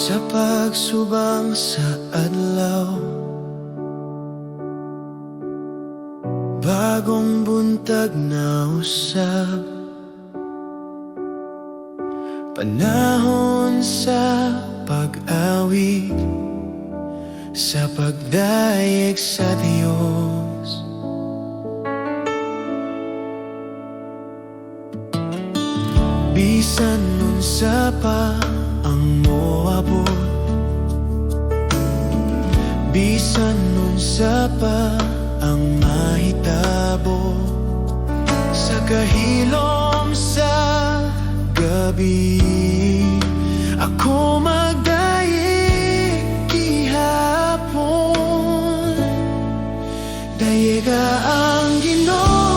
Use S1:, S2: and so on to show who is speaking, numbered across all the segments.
S1: Sa pagsubang sa adlaw, bagong buntag na usab, panahon sa pag-awit, sa pagdayeg sa Diyos. Bisan unsa pa ang moabot, bisan unsa pa ang mahitabo, sa kahilom sa gabi, ako magdayeg gihapon. Dayeg ang Ginoo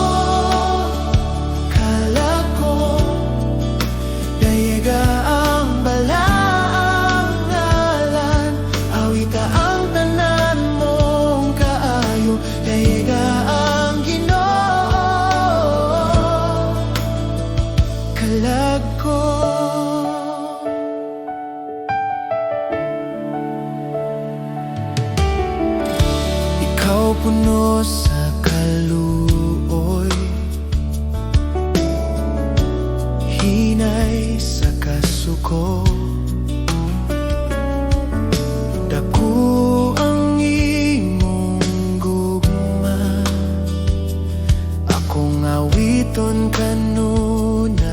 S1: puno sa kaluoy, hinay sa kasuko. Dako ang imong gugma, akong awiton kanunay.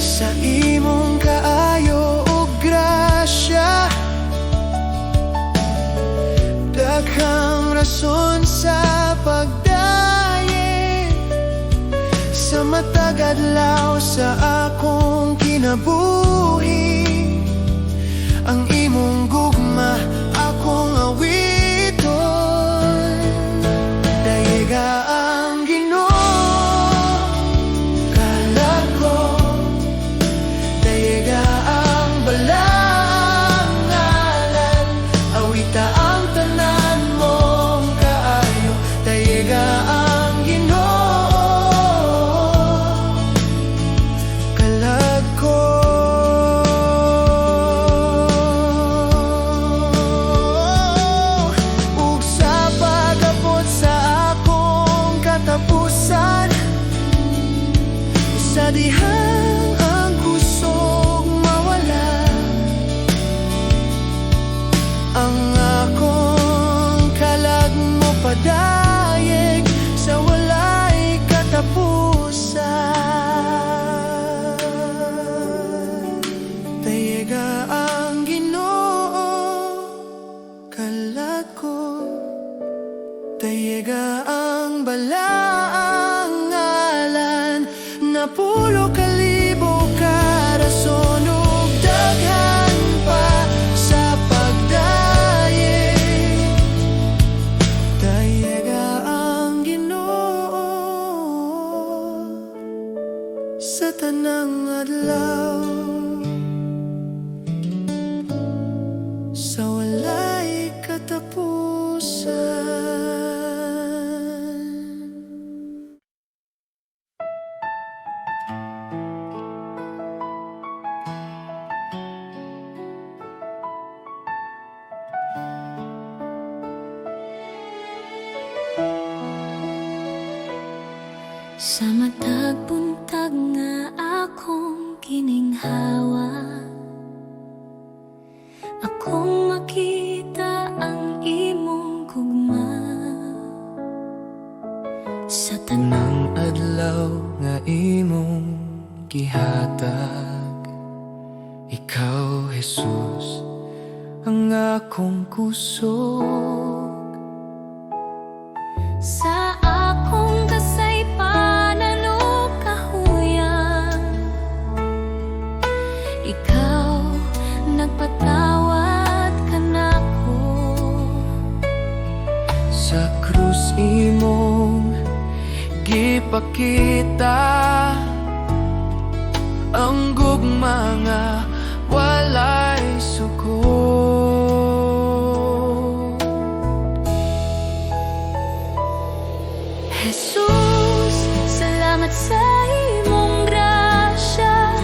S1: Sa imong kaayo ug grasya, daghang rason sa pagdayeg, sa matag adlaw sa akong kinabuhi. Ang imong gugma akong awiton. Dayeg ang Ginoo kalag ko, dayeg ang balang ngalan, awita ang tanan mong kaayo. Dayeg ang Ginoo kalag ko. Ug sa pag-abot sa akong katapusan, sa dihang ang kusog mawala, ang akong kalag mo padayeg sa walay katapusan. Dayeg ang Ginoo kalag ko, dayeg ang balaang ngalan, napulo kalibo ka rason ug daghan pa sa pagdayeg. Dayeg ang Ginoo sa tanang adlaw, sa walay katapusan.
S2: Sa matag buntag nga akong gininghawa, akong makita ang imong gugma. Sa
S1: Tanang adlaw nga imong gihatag, ikaw Jesus ang akong kusog.
S2: sa akong kasaypanan o kahuyang, ikaw nagpatawad kanako.
S1: Sa krus imong gipakita ang gugma nga walay suko.
S2: Jesus, salamat sa imong grasya,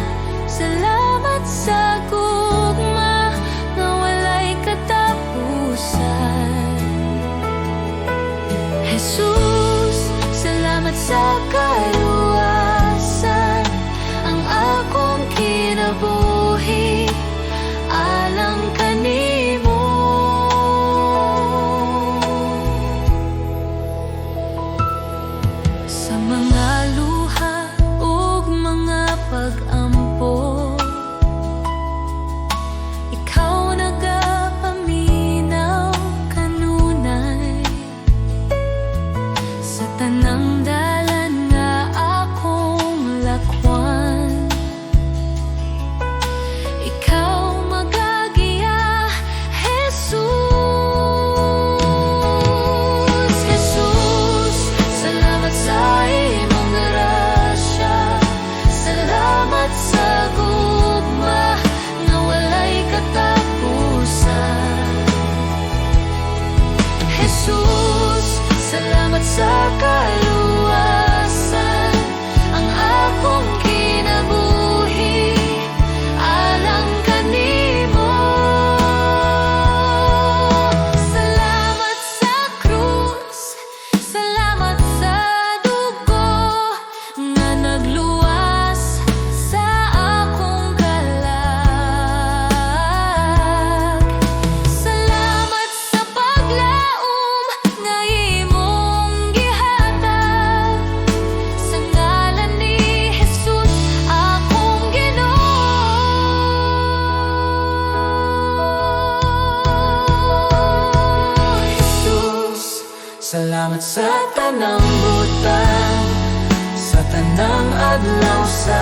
S2: ang adlaw sa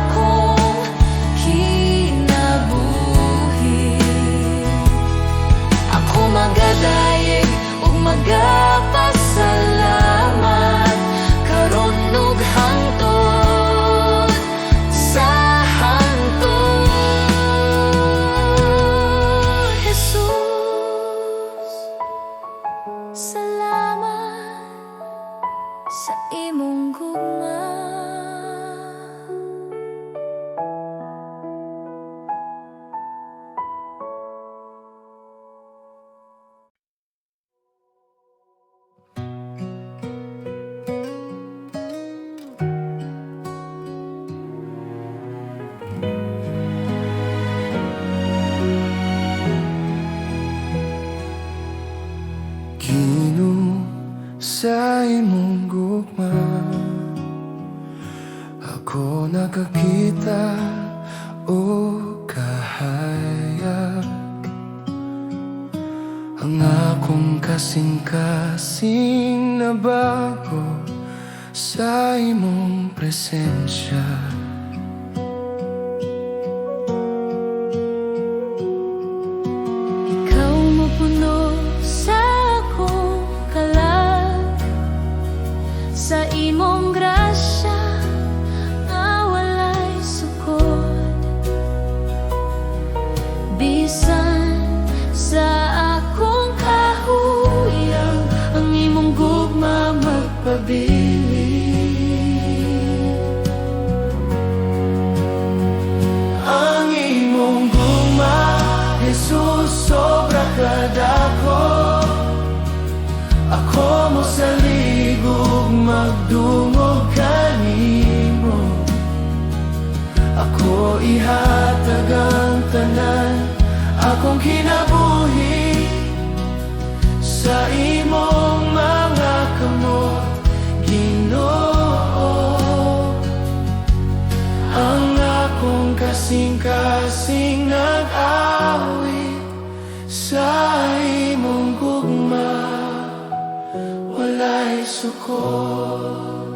S2: akong kinabuhi. Ako magadayeg ug magapasalamat karon ug hangtod sa hangtod. Jesus, salamat sa imong gugma.
S1: Ginoo, sa imong gugma ako nakakita o kahayag. Ang akong kasing-kasing na bago sa imong presensya.
S2: Ikaw mapuno sa akong kalag, sa imong grasya nga walay sukod. Bisan sa akong kahuyang, ang imong gugma magpabilin.
S1: Ang imong gugma, Jesus, sobra kadako. Ako mo sa ligog magdungog kanimo. Ako ihatag ang tanan akong kinabuhi sa imong mga kamot, Ginoo. Ang akong kasing-kasing nag-awit sa imong gugma, walay sukod.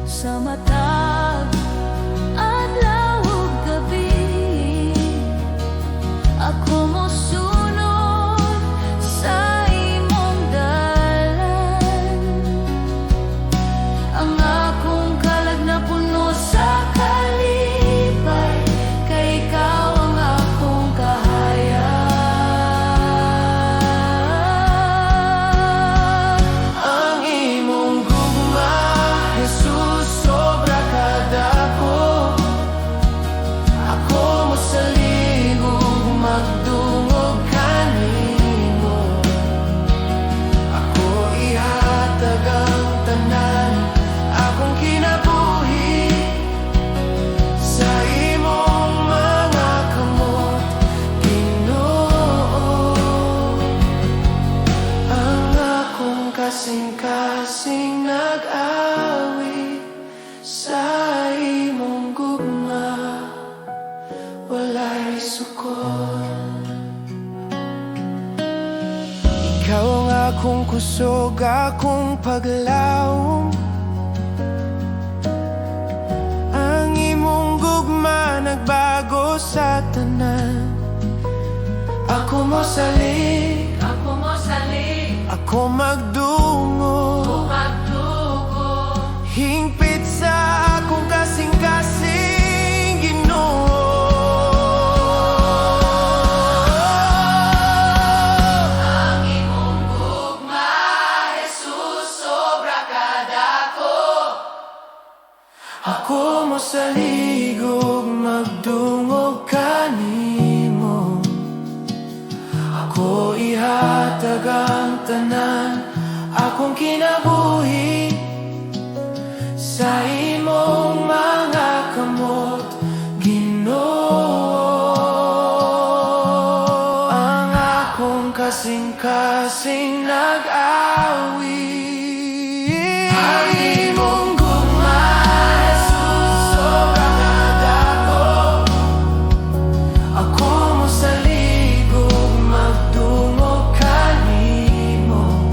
S2: Sa matag adlaw ug gabi, ako mosunod sa imong dalan. Ang akong kalag na puno sa kalipay, kay ikaw ang akong kahayag.
S1: Ang imong gugma, Jesus, sobra kadako. Ako mo sa ligog magdungog kanimo. Ako ihatag ang tanan akong kinabuhi sa imong mga kamot, Ginoo. Ang akong kasing-kasing nag-awit sa imong gugma, walay sukod. Ikaw ang akong kusog, akong paglawom. Ang imong gugma nagbago sa tanan. Ako mo salig, ako magdungo, hingpit sa akong kasing-kasing, Ginoo. Ang imong gugma, Jesus, sobra kadako. Ako mo sa ligog magdungog kanimo. Ako ihatag ang tanan akong kinabuhi sa imong mga kamot, Ginoo. Ang akong kasing-kasing nag-awit. Ang imong gugma, Jesus, sobra kadako. Ako mo sa ligog magdungog kanimo.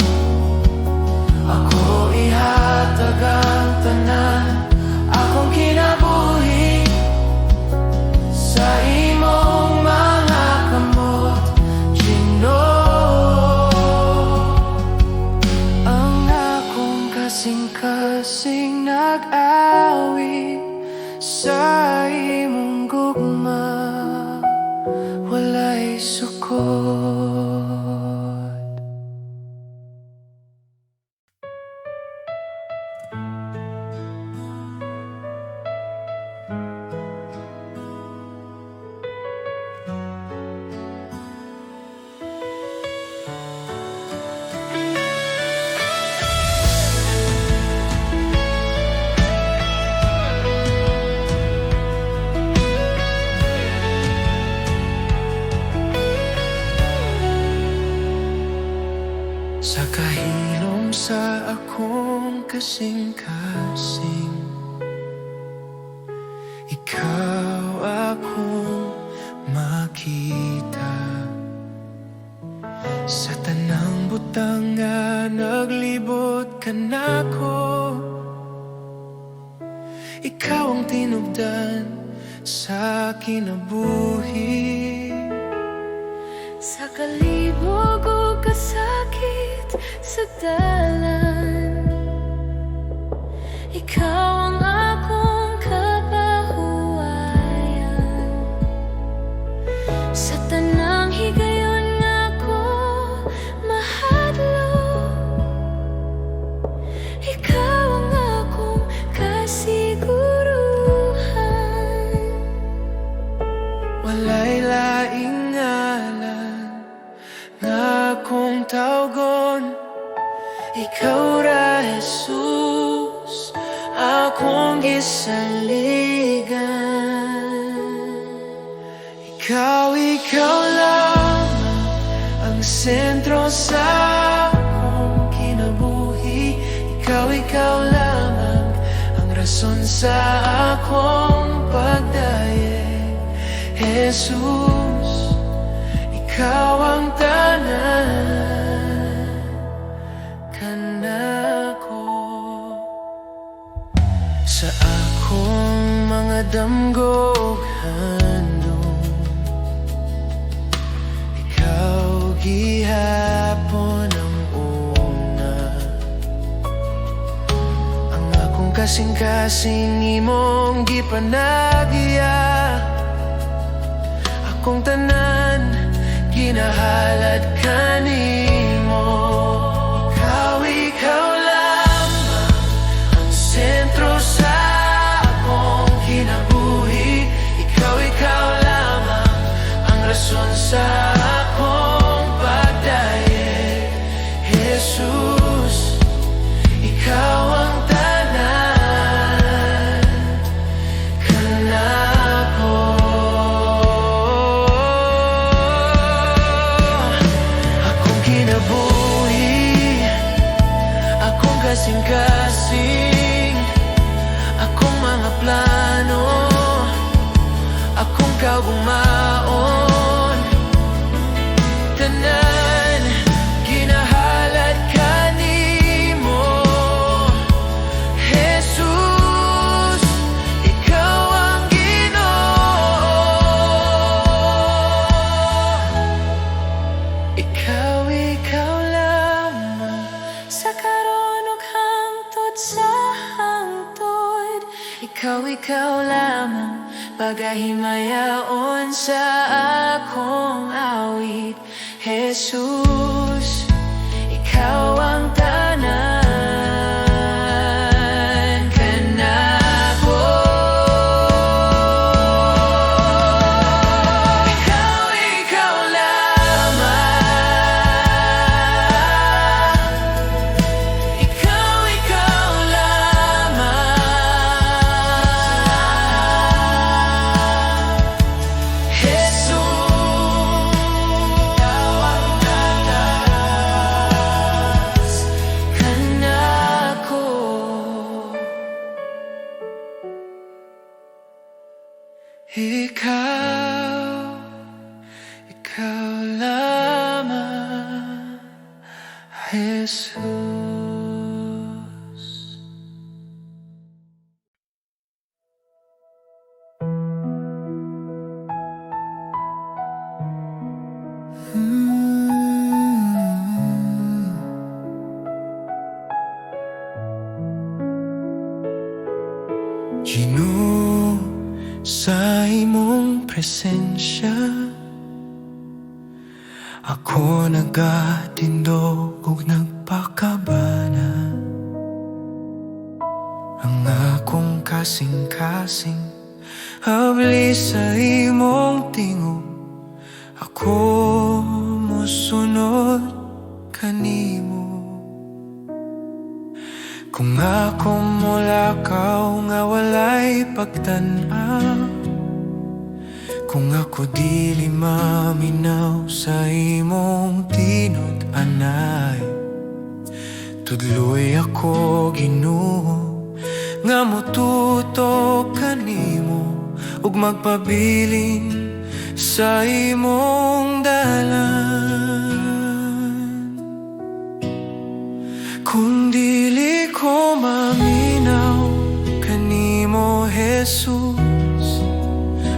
S1: Ako ihatag ang tanan awit sa imong gugma, walay sukot. Sa kahilom sa akong kasing-kasing, ikaw akong makita. Sa tanang butang nga naglibot ka nako, ikaw ang tinubdan sa kinabuhi.
S2: Sa kalibog o kasakit sa dalan, ikaw ang akong kapahuwayan. Sa tanang higayon ako mahadlok, ikaw ang akong kasiguruhan.
S1: Walay laing ngalan nga akong tawgon, ikaw ra Jesus, akong gisaligan. Ikaw lamang ang sentro sa akong kinabuhi. Ikaw lamang ang rason sa akong pagdaye. Jesus, ikaw ang tanan kanako. Sa akong mga damgog handom, ikaw gihapon ang una. Ang akong kasing-kasing imong gipanagya, akong tanan ginahalad kanimo. Ikaw lamang ang sentro sa akong kinabuhi. Ikaw lamang ang rason sa akong pagdaye. Jesus, ikaw ang tanan kanako. Akong kinabuhi, akong kasing-kasing, akong mga plano, akong kaugmaon, tanan ginahalad kanimo. Jesus, ikaw ang Ginoo. Ikaw lamang
S2: Sa karon ug hangtod sa hangtod, ikaw lamang pagahimayaon sa akong awit. Jesus, ikaw ang tanan kanako. Ikaw lamang, ikaw lamang. Jesus, ikaw ang tatas kanako. Ikaw lamang, Jesus.
S1: Ginoo, sa imong presensya ako nagatindog ug nagpakabana. Ang akong kasing-kasing habli sa imong tingog, ako mosunod kanimo. Kung ako molakaw nga walay pagtan-aw, kung ako dili maminaw sa imong tinud-anay, tudloy ako Ginoo nga motutok kanimo ug magpabilin sa imong dalan. Kung dili ko maminaw kanimo Jesus,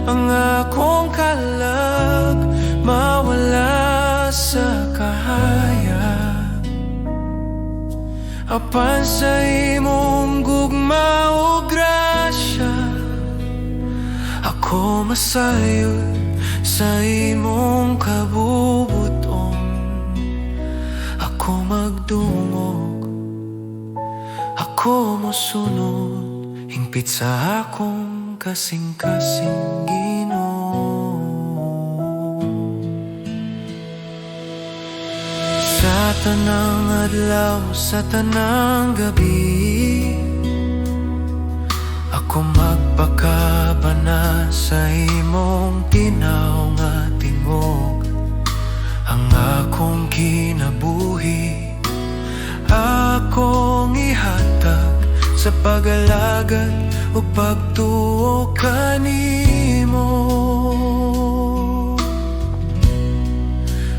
S1: ang akong kalag mawala sa kahayag. Apan sa imong gugma o grasya, ako masayod sa imong kabubuton. Ako magdungog, ako mosunod, hingpit sa akong kasing-kasing Ginoo. Sa tanang adlaw, sa tanang gabi, ako magpakabana sa imong tinaw nga tingog. Ang akong kinabuhi akong ihatag sa pag-alagad o pagtuo kanimo.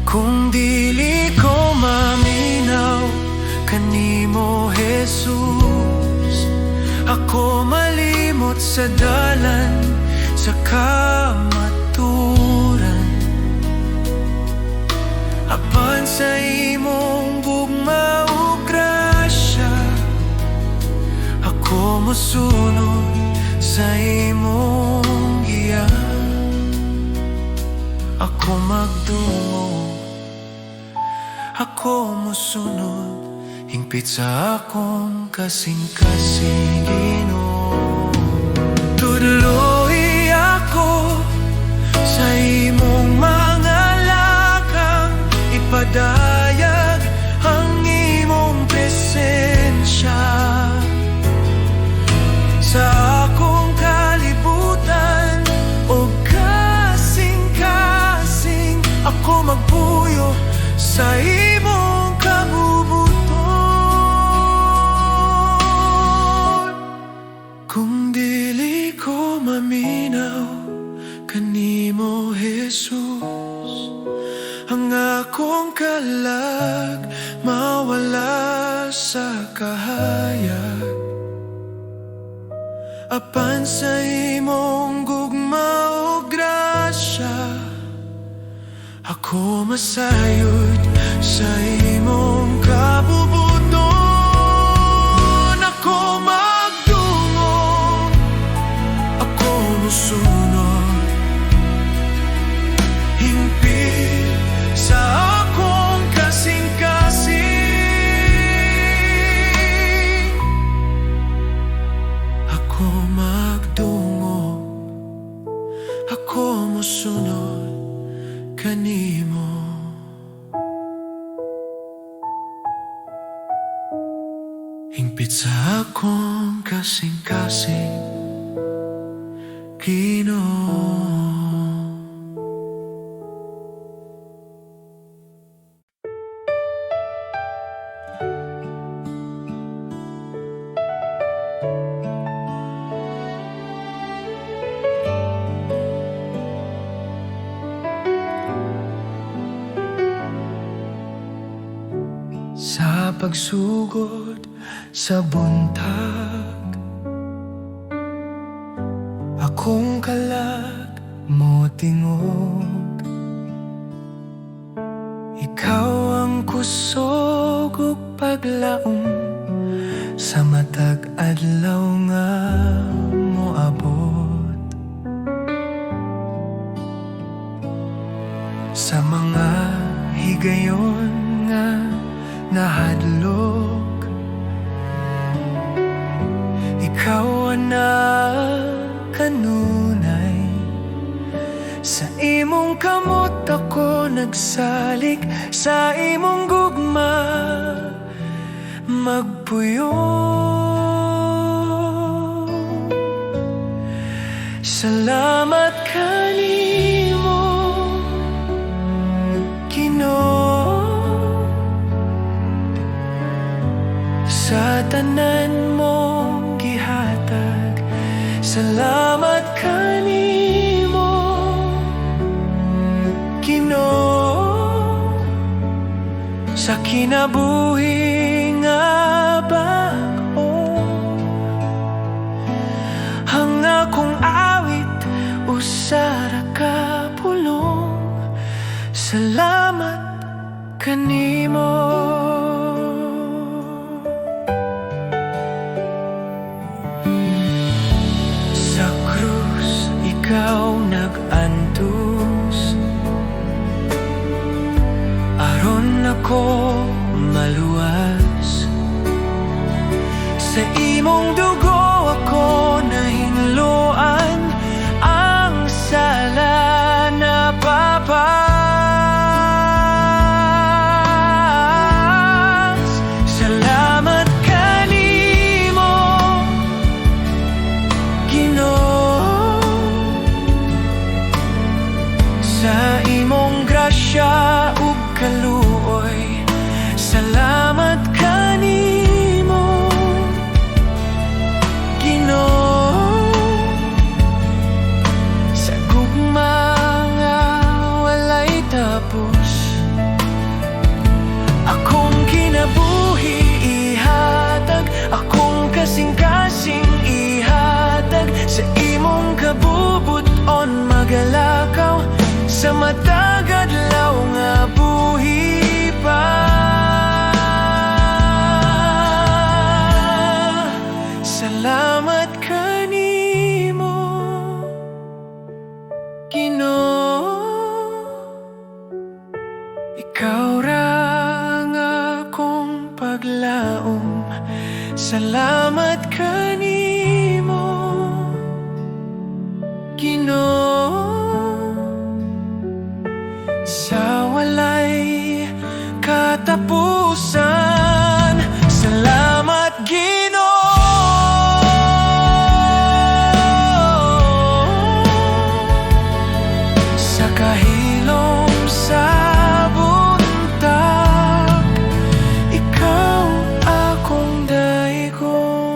S1: Kung dili ko maminaw kanimo Jesus, ako malimot sa dalan sa kamaturan. Apan sa imong gugma o grasya, ako mosunod sa imong giya. Ako magdungog, ako mosunod, hingpit sa akong kasing-kasing Ginoo. Tuloy ako sa imong mga lakang, ipadayag ang imong presensya sa akong kalibutan o kasing-kasing. Ako magpuyo sa imong kabubuton. Kung dili ko maminaw kanimo Jesus, ang akong kalag mawala sa kahayag. Apan sa imong gugma o grasya, ako masayod sa imong kabubuton. Ako magdungog, ako mosunod, hingpit sa akong kasing-kasing. Ako magdungog, ako mosunod kanimo. Hingpit sa akong kasing-kasing Ginoo. Sa pagsugod sa buntag, akong kalag mo tingog. Ikaw ang kusog ug paglaom sa matag adlaw nga mo Sa imong kamot ako nagsalik, sa imong gugma magpuyo. Salamat kanimo, Ginoo, sa tanan mong gihatag. Salamat kanimo, Ginoo, sa kinabuhi nga bag-o. Ang akong awit usara ka pulong. Salamat kanimo. Sa krus ikaw nag-antos, aron ako maluwas. Sa imong dugo ako nahinluan, ang sala na papas. Salamat kanimo, Ginoo, sa imong grasya ug kaluoy. Salamat kanimo, Ginoo, sa gugma nga walay tapos. Akong kinabuhi ihatag, akong kasing-kasing ihatag. Sa imong kabubuton magalakaw, sa matagad law nga buhi pa. Salamat kanimo, Ginoo, ikaw ra ang akong paglaom. Salamat kanimo, Ginoo, sa walay katapusan. Salamat Ginoo, sa kahilom sa buntag. Ikaw akong daigon.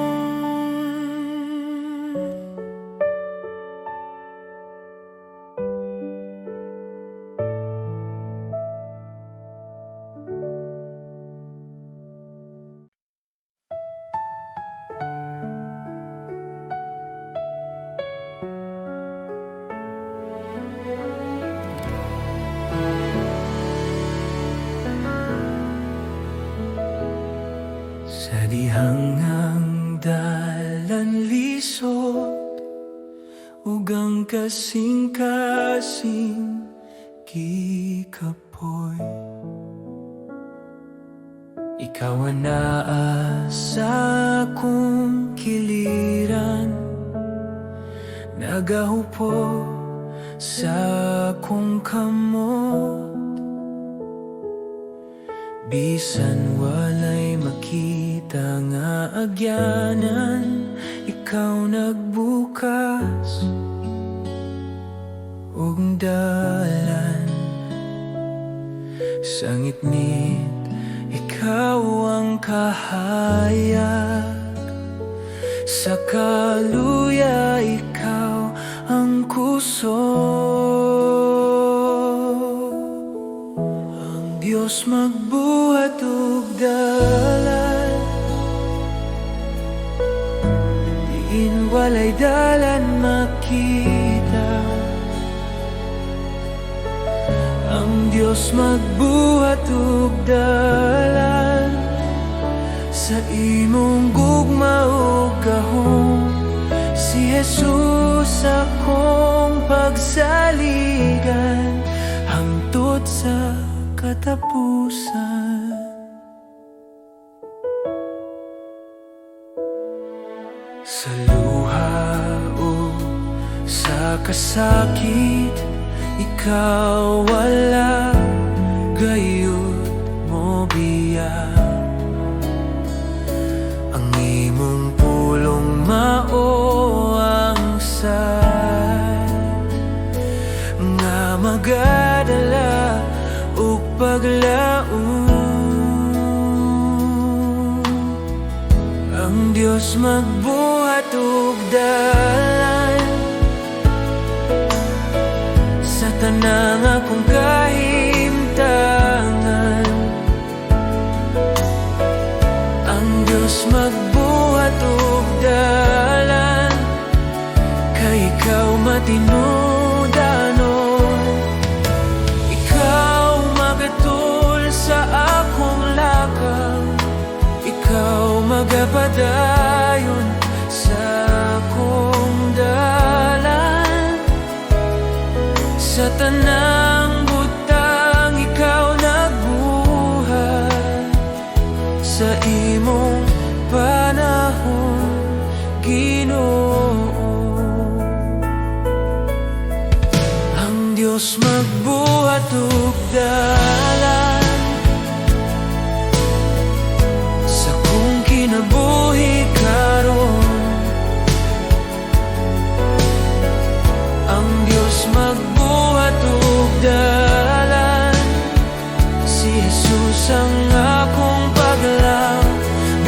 S1: Sa dihangang dalan lisod, ug ang kasing-kasing kikapoy. Ikaw ang naa sa akong kiliran, nagahupo sa akong kamot. Bisan walay makita nga agyanan, ikaw nagbukas ug dalan. Sa ngitngit ikaw ang kahayag, sa kaluya ikaw ang kusog. Ang Diyos magbuhat ug dalan, diin walay dalan makita. Ang Diyos magbuhat ug dalan, sa imong gugma ug gahom. Si Jesus akong pagsaligan, hangtod sa katapusan. Sa luha o sa kasakit, ikaw wala gayud mo biya. Ang imong pulong mao ang say nga magadala ug paglaom. Ang Dios magbuhat ug dalan sa tanang akong kahimtangan. Ang Dios magbuhat ug dalan kay ikaw matinudanon. Ikaw magatul sa akong lakang, ikaw magapadayon sa akong dalan. Sa tanang butang ikaw nagbuhat, sa imong panahon Ginoo. Ang Dios magbuhat ug dalan sa kong kinabuhi karon. Ang Dios magbuhat ug dalan, si Jesus ang akong paglaw.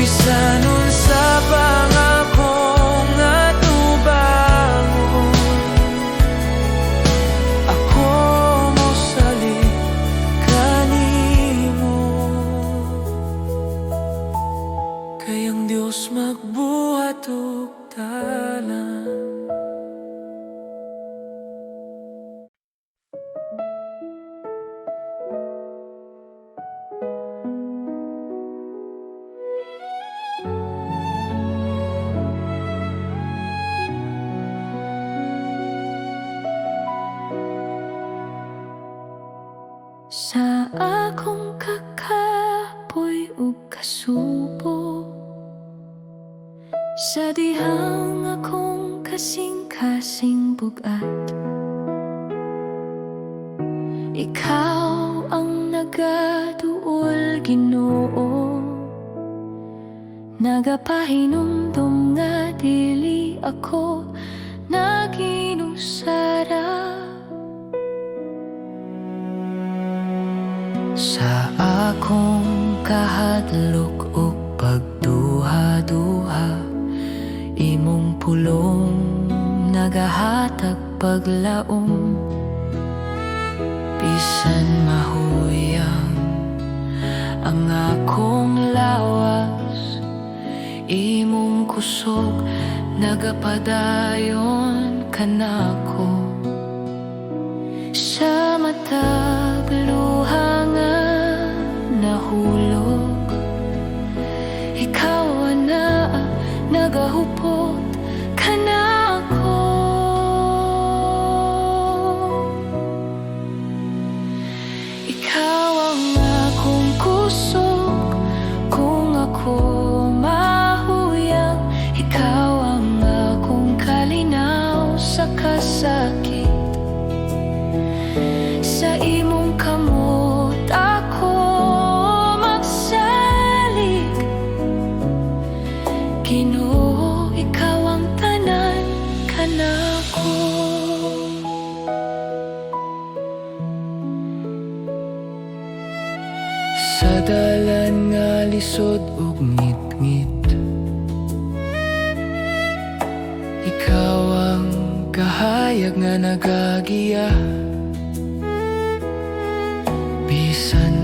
S1: Bisan unsa pang akong atubangon, ako mosalig kanimo. Kay ang Dios magbuhat ug dalan.
S2: Sa akong kakapoy ug kasubo, sa dihang akong kasing-kasing bugat, ikaw ang nagaduol, Ginoo. Nagapahinumdum nga dili ako naginusara. Sa akong kahadlok ug pagduha-duha, imong pulong nagahatag paglaom. Bisan mahuyang ang akong lawas, imong kusog nagapadayon kanako. Sa matag luha nga nahulog, ikaw na nagahupot kanako. Ikaw ang akong kusog kung ako mahuyang, ikaw ang akong kalinaw sa kasakit. Sa imong kamot ako magsalig, Ginoo, ikaw ang tanan kanako. Sa dalan nga lisod ug ngit-ngit, ikaw ang kahayag nga nagagiya. Bisan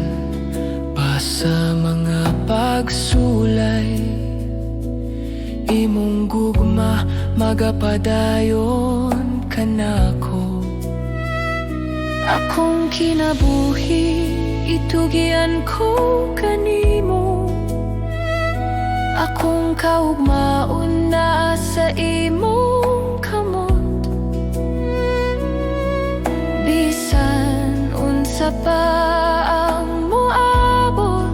S2: pa sa mga pagsulay, imong gugma magapadayon kanako. Akong kinabuhi itugian ko kanimo, akong kaugmaon na sa imong kamot. Bisan unsa pa ang moabot,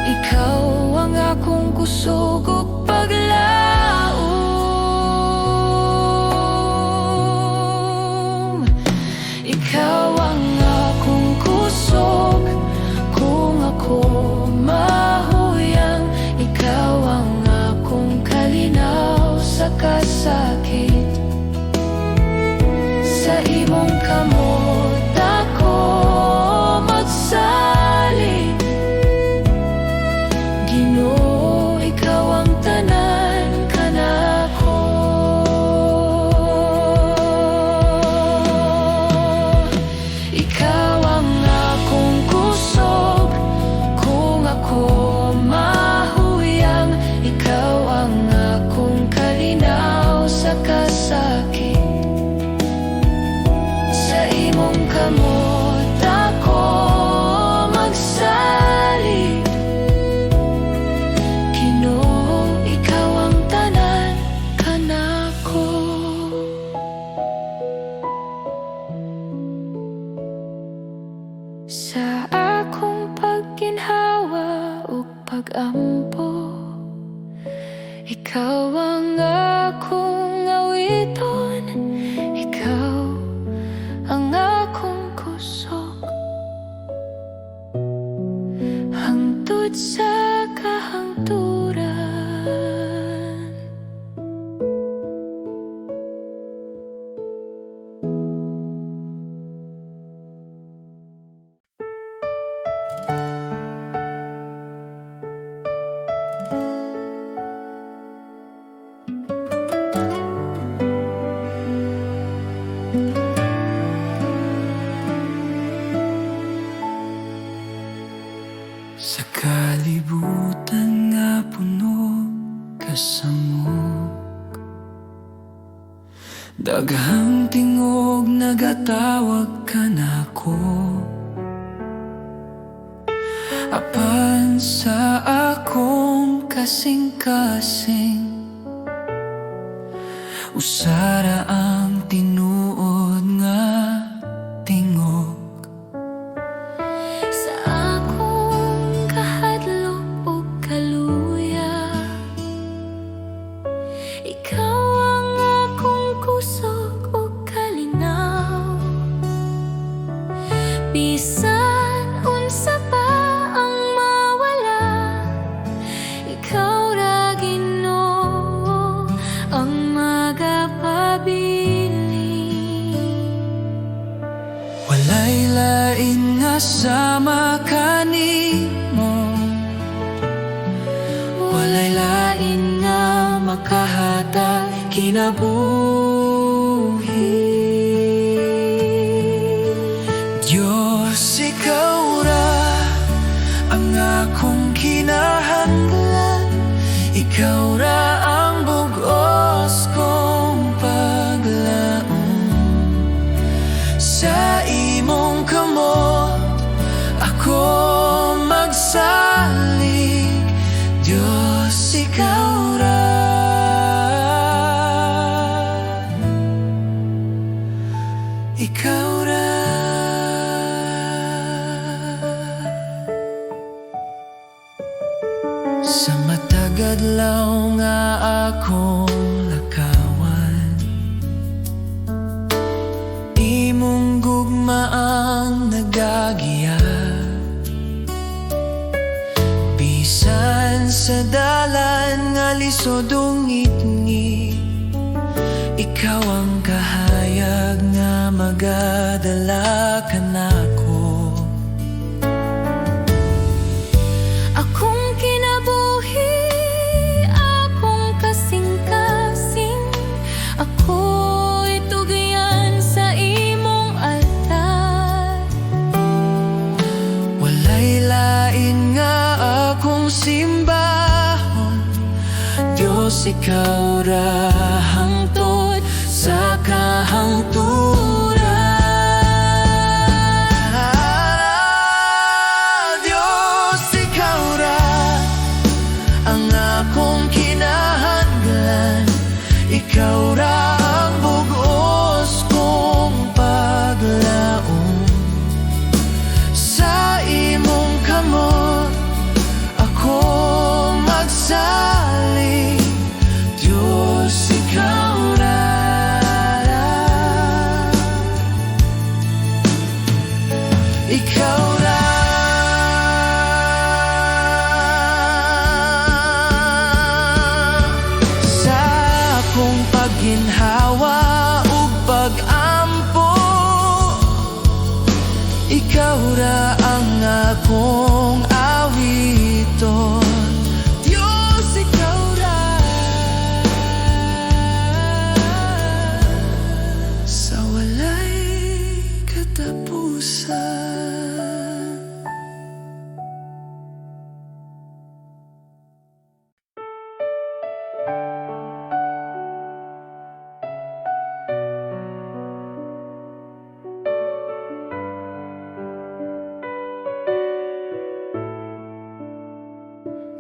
S2: ikaw ang akong kusog ug paglaom. sakit. Sa imong kamot ako magsalig, Ginoo, ikaw ang tanan kanako. Ikaw ang akong kusog kung ako mahuyang, ikaw ang akong kalinaw sa kasakit. Sa imong kamot ako magsalig, Ginoo, ikaw ang tanan kanako. Sa akong pagginhawa ug pag-ampo, ikaw ang akong awiton, ikaw ang akong kusog, hangtod sa kahangturan.
S1: Sa kalibutan nga puno kasamok, daghang tingog nagatawag ka nako. Apan sa akong kasing-kasing, usara ang tinuod nga tingog.
S2: Sa akong kahadlok ug kaluya, ikaw ang akong kusog ug kalinaw. Bisan unsa pa ang mawala, ikaw ra Ginoo ang magapabiling.
S1: Walay lain nga sama kanimo, walay lain nga makahatag kinabuhi. Diyos, ikaw ra ang akong kinahanglan, ikaw ra ang bugos kong paglaom. Sa imong kamot ako magsalig, Diyos, ikaw ra. Ikaw ra. Sa matagadlaw nga akong lakawan, imong gugma ang nagagiya. Bisan sa dalan nga lisod ungit-ngit, ikaw ang kahayag nga magadala kanako.
S2: Akong kinabuhi, akong kasing-kasing, ako'y tugyan sa imong altar.
S1: Walay lain nga akong simbahon, Diyos, ikaw ra hangtod sa kahangturan. Diyos, ikaw ra ang akong kinahanglan, ikaw ra ang bugos kong paglaom. Sa imong kamot ako magsalig, Diyos, pagginhawa ug pag-ampo. Ikaw ra ang akong awiton, Diyos, ikaw ra. Sa walay katapusan.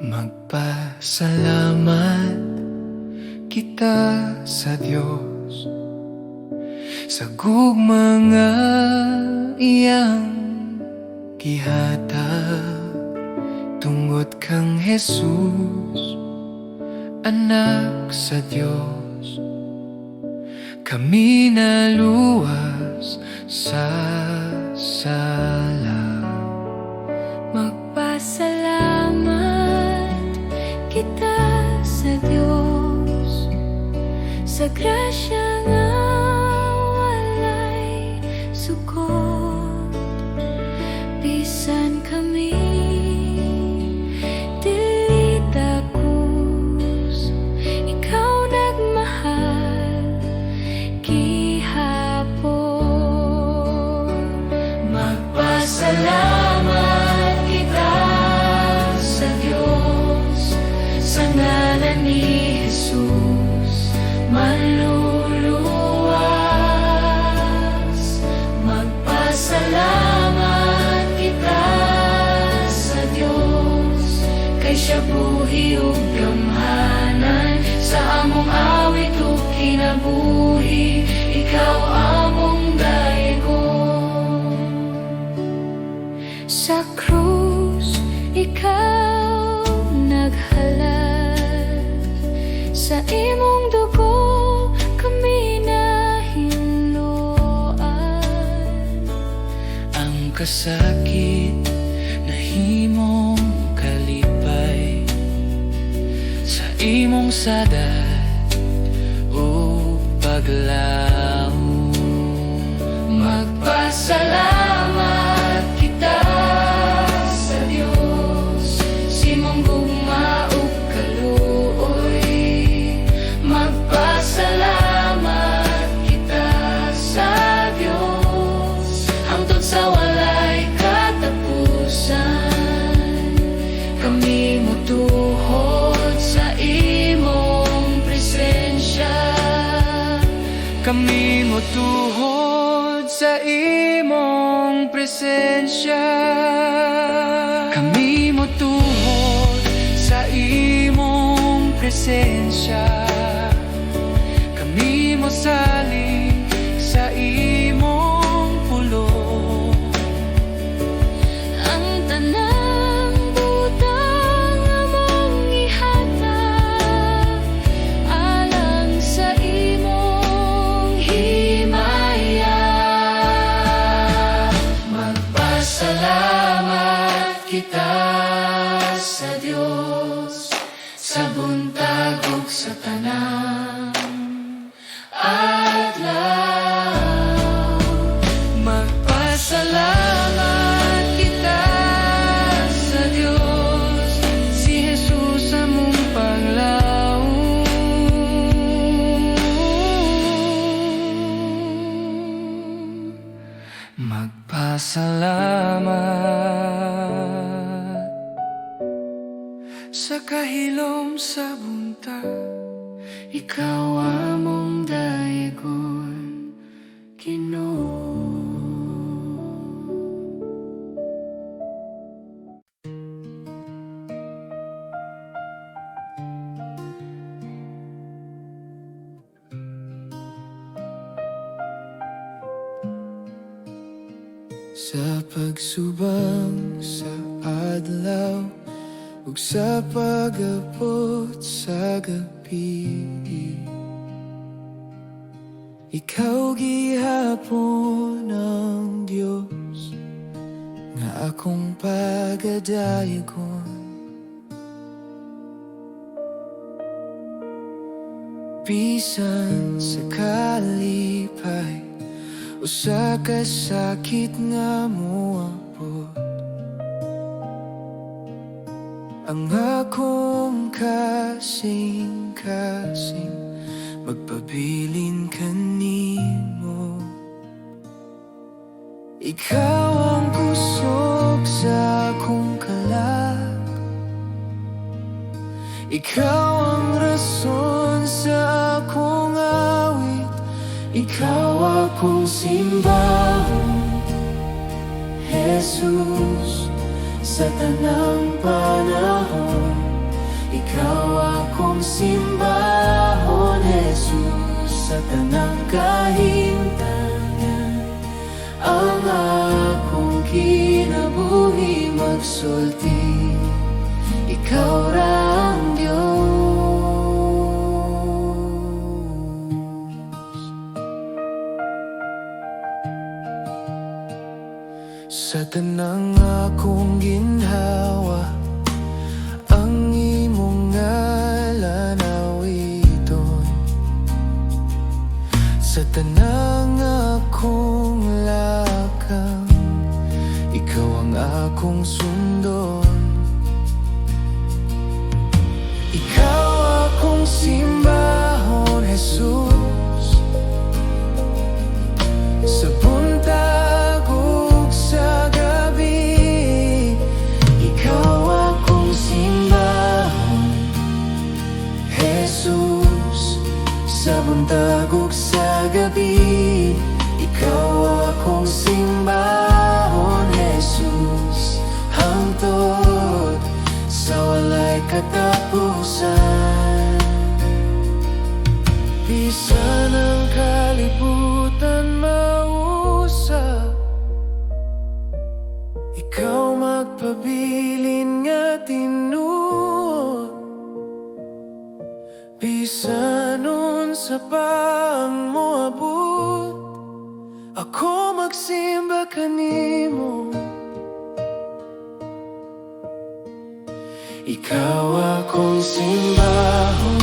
S1: Magpasalamat kita sa Diyos sa gugmanga iyang gihatag, tungod kang Jesus, anak sa Diyos. Kami naluwas sa sala.
S2: Magpasalamat kita sa Diyos sa grasya nga walay sukot. Bisan kami dili takus, ikaw nagmahal gihapon. Magpasalamat kita sa Diyos sa ngalan ni Jesus, manluluwas. Magpasalamat kita sa Diyos, kay siya buhi ug gamhanan. Sa among awit ug kinabuhi, ikaw among daegon. Sa krus ikaw naghalad, sa imong dugo kami nahinluan.
S1: Ang kasakit na himong kalipay, sa imong sadat o paglaom.
S2: Magpasalamat kita sa Diyos, simong gugma ug kaluoy. Magpasalamat kita sa Diyos hangtod sa walay katapusan. Kami motuhod sa imong presensya.
S1: Kami motuhod sa imong presensya. Kami motuhod sa imong presensya. Kami mosalig sa imong pulong.
S2: Ang tanang butang among ihatag alang sa imong himaya. Magpasalamat kita sa Diyos sa buntag ug sa tanang adlaw.
S1: Magpasalamat kita sa Diyos, si Jesus among panglaom. Magpasalamat sa kahilom sa buntag, ikaw among daegon, Ginoo. Sa pagsubang sa adlaw ug sa pag-abot sa gabi, ikaw gihapon ang Dios nga akong pagadayogon. Bisan sa kalipay usa ka sakit nga moabot, ang akong kasing-kasing magpabilin kanimo. Ikaw ang kusog sa akong kalag, ikaw ang rason sa akong awit, ikaw akong simbahon, Jesus, sa tanang panahon. Ikaw akong simbahon, Jesus, sa tanang kahimtangan. Ang akong kinabuhi magsulti, ikaw ra ang Diyos. Sa tanang akong ginhawa, ang imong ngalan awiton. Sa tanang akong lakang, ikaw ang akong sundon. Ikaw akong simbahon, Jesus, sa buntag ug sa gabi. Ikaw akong simbahon, Jesus, sa buntag ug sa gabi. Ikaw akong simbahon, Jesus, hangtod sa walay katapusan. Bisan ang kalibutan mausap, ikaw magpabilin nga tinuod. Bisan unsa pa ang moabot, ako magsimba kanimo. Ikaw akong simbahon,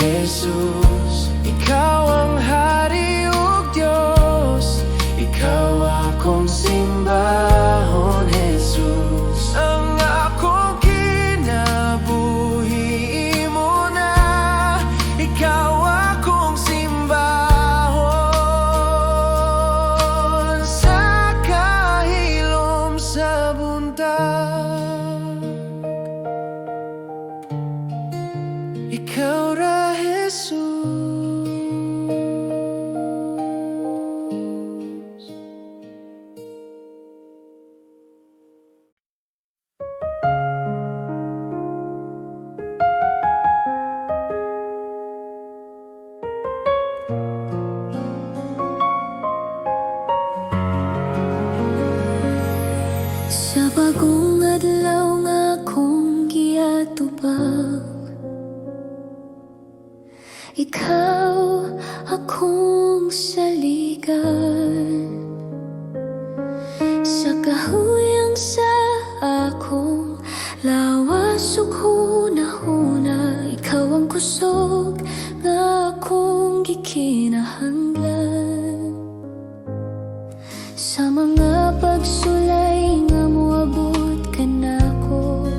S1: Jesus, ikaw ang Hari ug Diyos. Ikaw akong simbahon, Jesus, ang akong kinabuhi mo na. Ikaw akong simbahon sa kahilom sa buntag. Ikaw ra, Jesus.
S2: Sa bagong adlaw nga akong giatubang, ikaw akong saligan. Sa kahuyang sa akong lawas ug hunahuna, ikaw ang kusog nga akong gikinahanglan. Sa mga pagsulay nga moabot ka nako,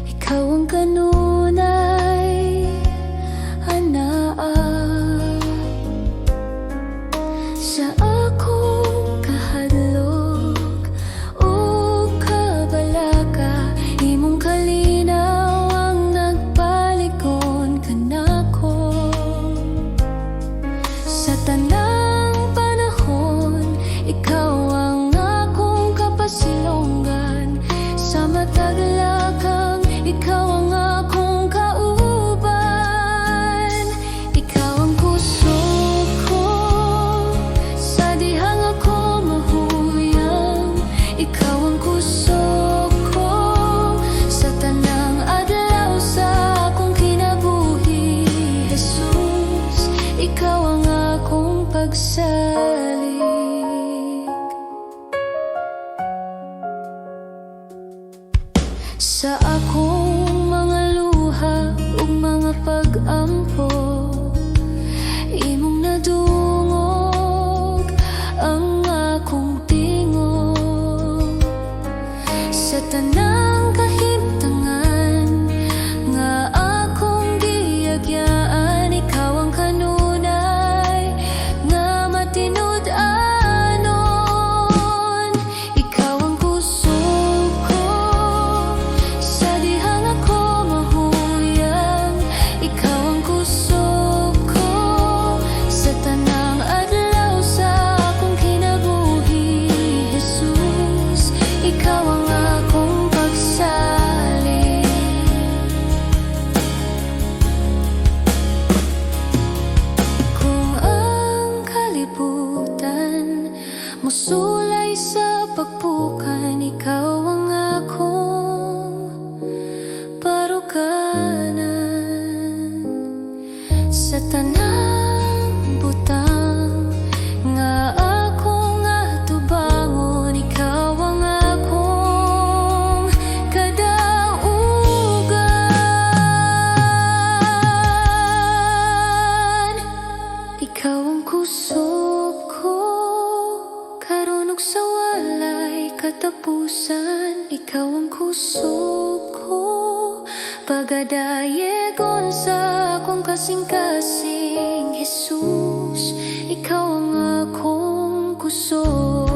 S2: ikaw ang kanunay anaa. Sa akong kahadlok o kabalaka, imong kalinaw ang nagpalikon ka nako. Sa tanang panahon, ikaw ang akong kapasilongan. Sa matag lakang, ikaw ang akong kauban. Ikaw ang kusog ko sa dihang ako mahuyang. Ikaw ang kusog ko sa tanang adlaw sa akong kinabuhi. Jesus, ikaw ang akong pagsalig. Sa akong mga luha ug mga pag sulay sa pagpukan, ikaw ang akong parukanan. Sa tanang butang nga akong atubangon, ikaw ang akong kadaugan. Ikaw ang kusog ko, karon ug sa walay katapusan. Ikaw ang kusog ko, pagadayegon sa akong kasing-kasing. Jesus, ikaw ang akong kusog.